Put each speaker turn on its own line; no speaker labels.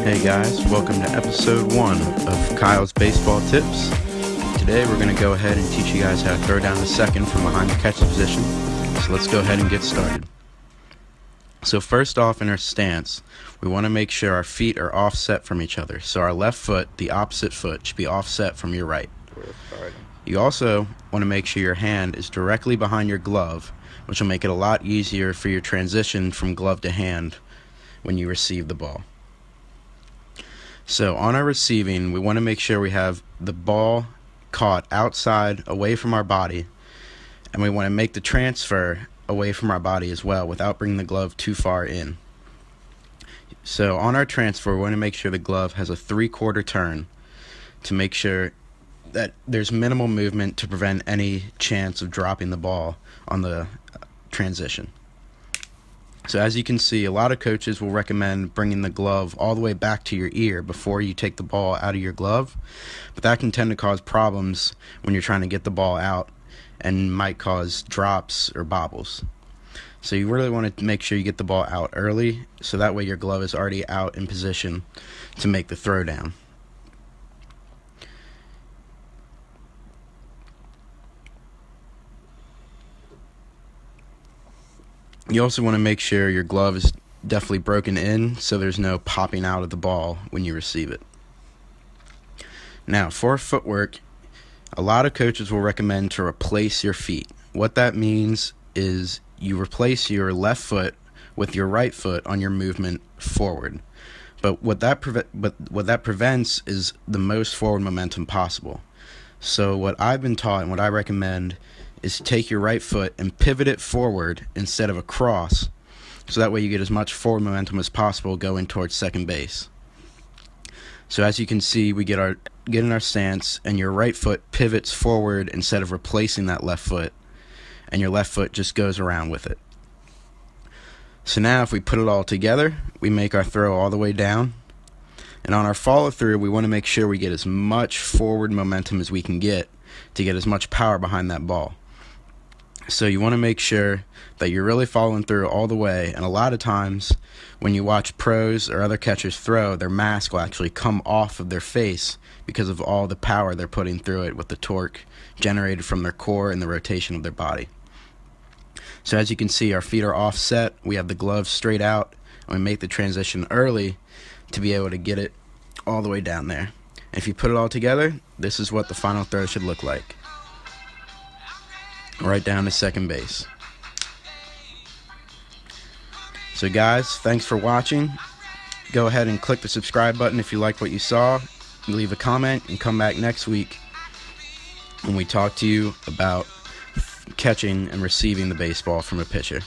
Hey guys, welcome to episode 1 of Kyle's Baseball Tips. Today we're going to go ahead and teach you guys how to throw down the second from behind the catcher's position. So let's go ahead and get started. So first off, in our stance, we want to make sure our feet are offset from each other. So our left foot, the opposite foot, should be offset from your right. You also want to make sure your hand is directly behind your glove, which will make it a lot easier for your transition from glove to hand when you receive the ball. So on our receiving, we want to make sure we have the ball caught outside, away from our body, and we want to make the transfer away from our body as well without bringing the glove too far in. So on our transfer, we want to make sure the glove has a 3/4 turn to make sure that there's minimal movement to prevent any chance of dropping the ball on the transition. So as you can see, a lot of coaches will recommend bringing the glove all the way back to your ear before you take the ball out of your glove, but that can tend to cause problems when you're trying to get the ball out and might cause drops or bobbles. So you really want to make sure you get the ball out early, so that way your glove is already out in position to make the throw down. You also want to make sure your glove is definitely broken in so there's no popping out of the ball when you receive it. Now, for footwork, a lot of coaches will recommend to replace your feet. What that means is you replace your left foot with your right foot on your movement forward. But what that prevents is the most forward momentum possible. So what I've been taught and what I recommend is take your right foot and pivot it forward instead of across, so that way you get as much forward momentum as possible going towards second base. So as you can see, we get in our stance, and your right foot pivots forward instead of replacing that left foot, and your left foot just goes around with it. So now if we put it all together, we make our throw all the way down, and on our follow through, we want to make sure we get as much forward momentum as we can get to get as much power behind that ball. So you want to make sure that you're really following through all the way, and a lot of times when you watch pros or other catchers throw, their mask will actually come off of their face because of all the power they're putting through it with the torque generated from their core and the rotation of their body. So as you can see, our feet are offset, we have the glove straight out, and we make the transition early to be able to get it all the way down there. And if you put it all together, this is what the final throw should look like. Right down to second base. So guys, thanks for watching. Go ahead and click the subscribe button if you liked what you saw. Leave a comment and come back next week when we talk to you about catching and receiving the baseball from a pitcher.